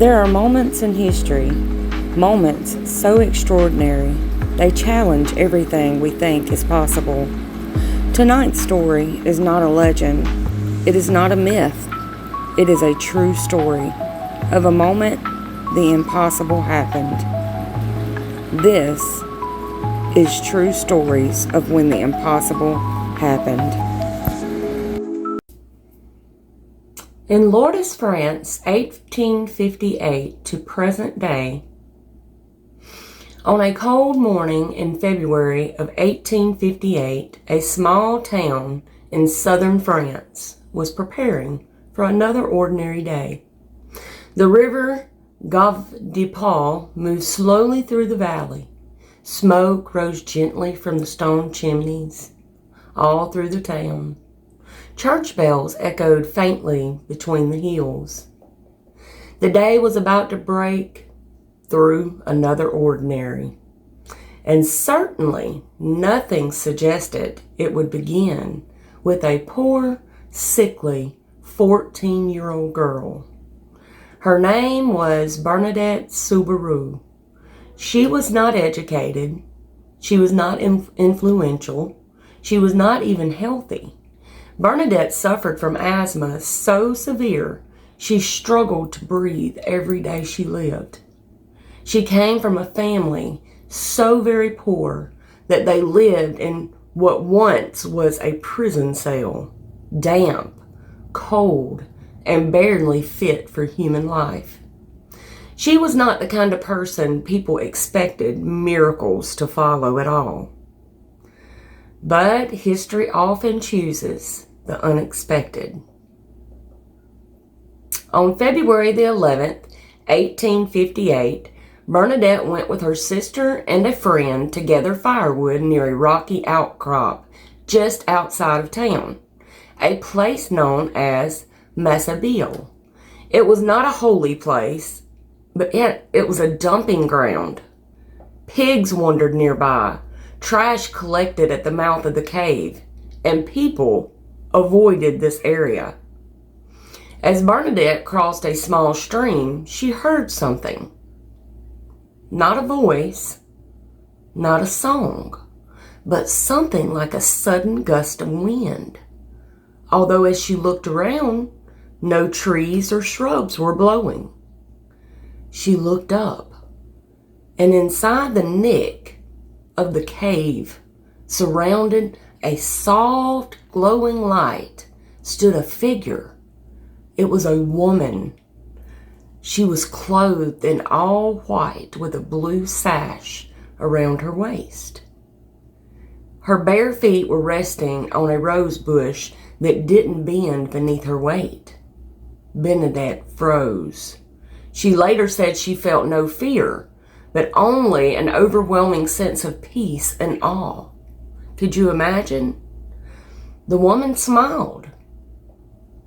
There are moments in history, moments so extraordinary, they challenge everything we think is possible. Tonight's story is not a legend. It is not a myth. It is a true story of a moment the impossible happened. This is True Stories of When the Impossible Happened. In Lourdes, France, 1858 to present day, on a cold morning in February of 1858, a small town in southern France was preparing for another ordinary day. The river Gave de Paul moved slowly through the valley. Smoke rose gently from the stone chimneys all through the town. Church bells echoed faintly between the hills. The day was about to break through another ordinary, and certainly nothing suggested it would begin with a poor, sickly 14-year-old girl. Her name was Bernadette Soubirous. She was not educated. She was not influential. She was not even healthy. Bernadette suffered from asthma so severe she struggled to breathe every day she lived. She came from a family so very poor that they lived in what once was a prison cell, damp, cold, and barely fit for human life. She was not the kind of person people expected miracles to follow at all. But history often chooses the unexpected. On February the 11th, 1858, Bernadette went with her sister and a friend to gather firewood near a rocky outcrop just outside of town, a place known as Massabille. It was not a holy place, but yet it was a dumping ground. Pigs wandered nearby, trash collected at the mouth of the cave, and people avoided this area. As Bernadette crossed a small stream, she heard something. Not a voice, not a song, but something like a sudden gust of wind. Although as she looked around, no trees or shrubs were blowing. She looked up, and inside the nick of the cave, surrounded a soft, glowing light, stood a figure. It was a woman. She was clothed in all white with a blue sash around her waist. Her bare feet were resting on a rose bush that didn't bend beneath her weight. Bernadette froze. She later said she felt no fear, but only an overwhelming sense of peace and awe. Could you imagine? The woman smiled.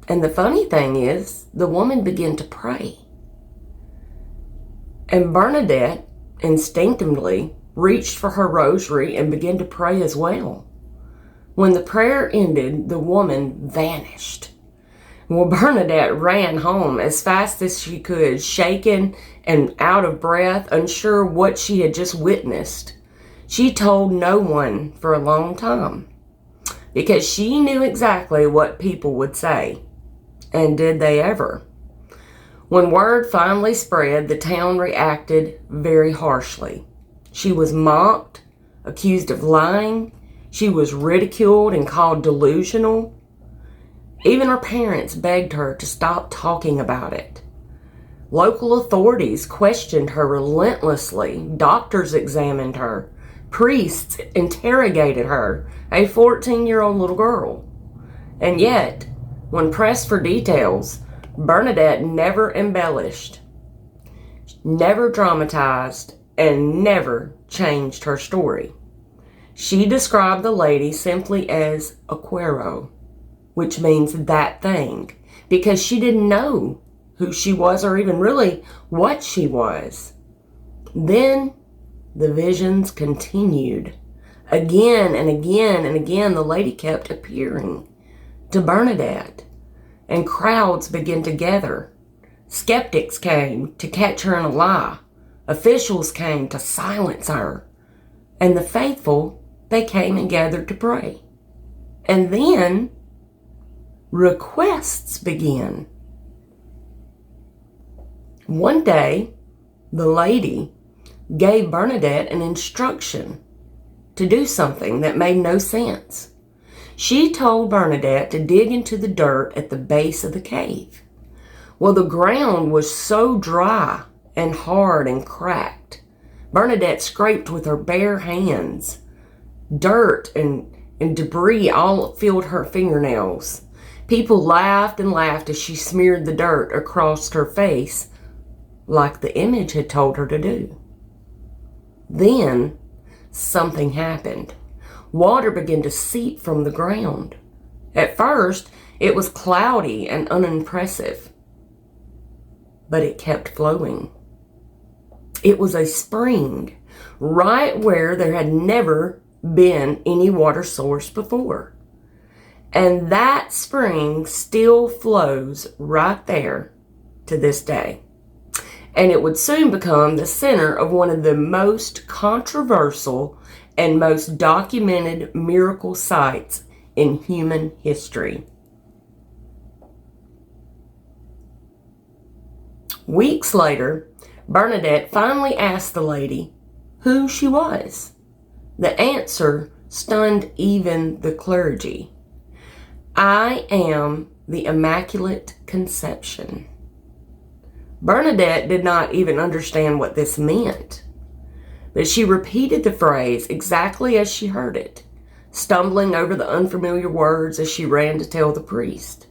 And the funny thing is, the woman began to pray. And Bernadette instinctively reached for her rosary and began to pray as well. When the prayer ended, the woman vanished. Well, Bernadette ran home as fast as she could, shaken and out of breath, unsure what she had just witnessed. She told no one for a long time because she knew exactly what people would say. And did they ever? When word finally spread, the town reacted very harshly. She was mocked, accused of lying. She was ridiculed and called delusional. Even her parents begged her to stop talking about it. Local authorities questioned her relentlessly. Doctors examined her. Priests interrogated her, a 14-year-old little girl. And yet, when pressed for details, Bernadette never embellished, never dramatized, and never changed her story. She described the lady simply as Aquero, which means that thing, because she didn't know who she was or even really what she was. Then the visions continued. Again and again and again, the lady kept appearing to Bernadette, and crowds began to gather. Skeptics came to catch her in a lie. Officials came to silence her. And the faithful, they came and gathered to pray. And then requests began. One day, the lady gave Bernadette an instruction to do something that made no sense. She told Bernadette to dig into the dirt at the base of the cave. Well, the ground was so dry and hard and cracked. Bernadette scraped with her bare hands. Dirt and debris all filled her fingernails. People laughed and laughed as she smeared the dirt across her face like the image had told her to do. Then something happened. Water began to seep from the ground. At first, it was cloudy and unimpressive, but it kept flowing. It was a spring right where there had never been any water source before. And that spring still flows right there to this day. And it would soon become the center of one of the most controversial and most documented miracle sites in human history. Weeks later, Bernadette finally asked the lady who she was. The answer stunned even the clergy. I am the Immaculate Conception. Bernadette did not even understand what this meant, but she repeated the phrase exactly as she heard it, stumbling over the unfamiliar words as she ran to tell the priest.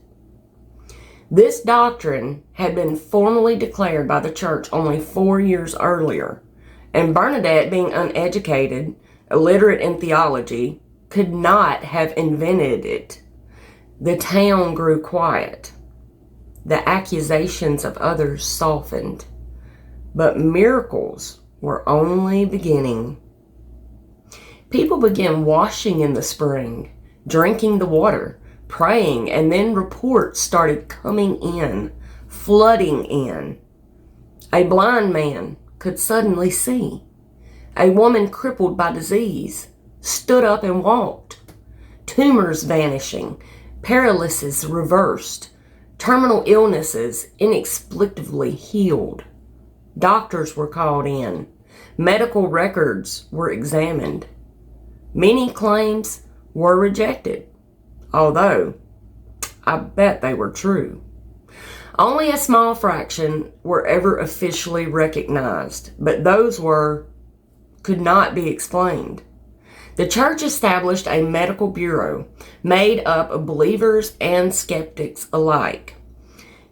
This doctrine had been formally declared by the church only 4 years earlier, and Bernadette, being uneducated, illiterate in theology, could not have invented it. The town grew quiet. The accusations of others softened, but miracles were only beginning. People began washing in the spring, drinking the water, praying, and then reports started coming in, flooding in. A blind man could suddenly see. A woman crippled by disease stood up and walked. Tumors vanishing, paralysis reversed, terminal illnesses inexplicably healed. Doctors were called in. Medical records were examined. Many claims were rejected, although I bet they were true. Only a small fraction were ever officially recognized, but those could not be explained. The church established a medical bureau made up of believers and skeptics alike.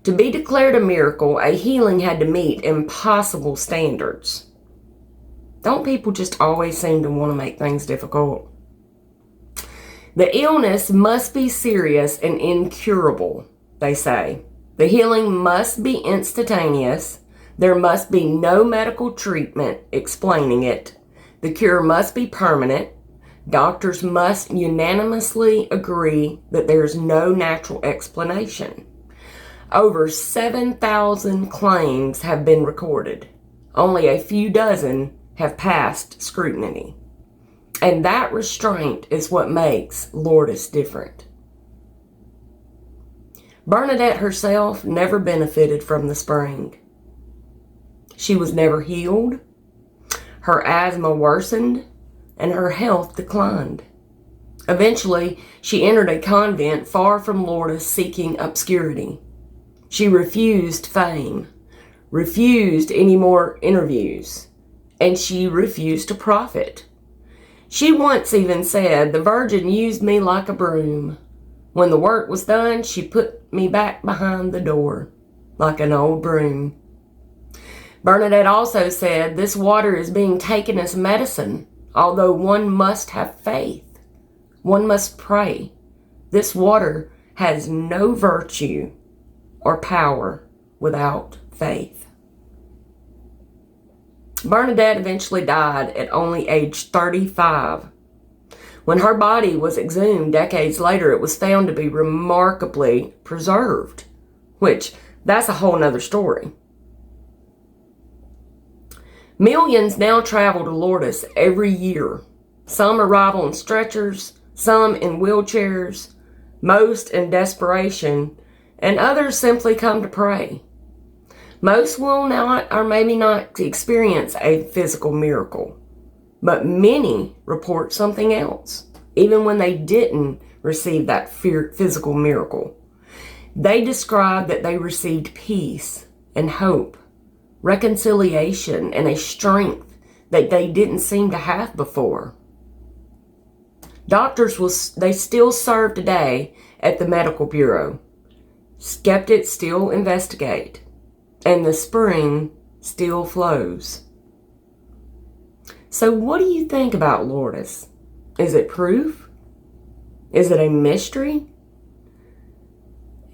To be declared a miracle, a healing had to meet impossible standards. Don't people just always seem to want to make things difficult? The illness must be serious and incurable, they say. The healing must be instantaneous. There must be no medical treatment explaining it. The cure must be permanent. Doctors must unanimously agree that there is no natural explanation. Over 7,000 claims have been recorded. Only a few dozen have passed scrutiny. And that restraint is what makes Lourdes different. Bernadette herself never benefited from the spring. She was never healed. Her asthma worsened, and her health declined. Eventually, she entered a convent far from Lourdes, seeking obscurity. She refused fame, refused any more interviews, and she refused to profit. She once even said, "The Virgin used me like a broom. When the work was done, she put me back behind the door, like an old broom." Bernadette also said, "This water is being taken as medicine, although one must have faith. One must pray. This water has no virtue or power without faith." Bernadette eventually died at only age 35. When her body was exhumed decades later, it was found to be remarkably preserved, which That's a whole nother story. Millions now travel to Lourdes every year. Some arrive on stretchers, some in wheelchairs, most in desperation, and others simply come to pray. Most will not or maybe not experience a physical miracle, but many report something else, even when they didn't receive that physical miracle. They describe that they received peace and hope, reconciliation, and a strength that they didn't seem to have before. Doctors they still serve today at the medical bureau. Skeptics still investigate, and the spring still flows. So what do you think about Lourdes? Is it proof? Is it a mystery?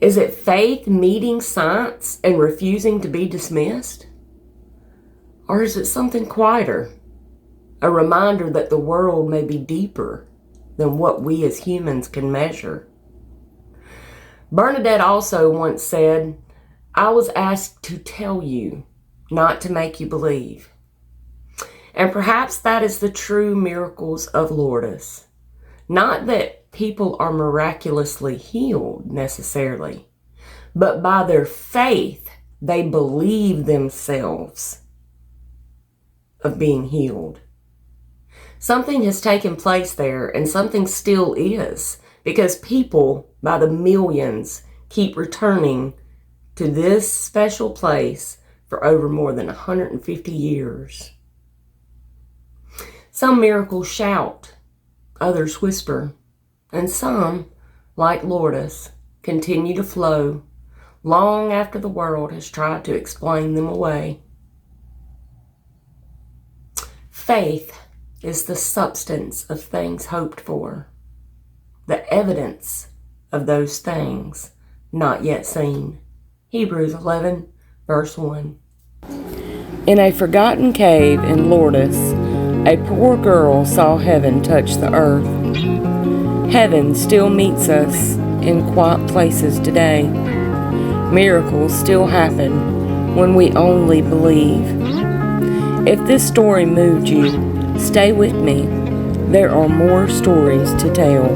Is it faith meeting science and refusing to be dismissed? Or is it something quieter? A reminder that the world may be deeper than what we as humans can measure. Bernadette also once said, "I was asked to tell you, not to make you believe." And perhaps that is the true miracles of Lourdes. Not that people are miraculously healed necessarily, but by their faith, they believe themselves of being healed. Something has taken place there, and something still is, because people by the millions keep returning to this special place for over more than 150 years. Some miracles shout, others whisper, and some, like Lourdes, continue to flow long after the world has tried to explain them away. Faith is the substance of things hoped for, the evidence of those things not yet seen. Hebrews 11, verse 1. In a forgotten cave in Lourdes, a poor girl saw heaven touch the earth. Heaven still meets us in quiet places today. Miracles still happen when we only believe. If this story moved you, stay with me. There are more stories to tell.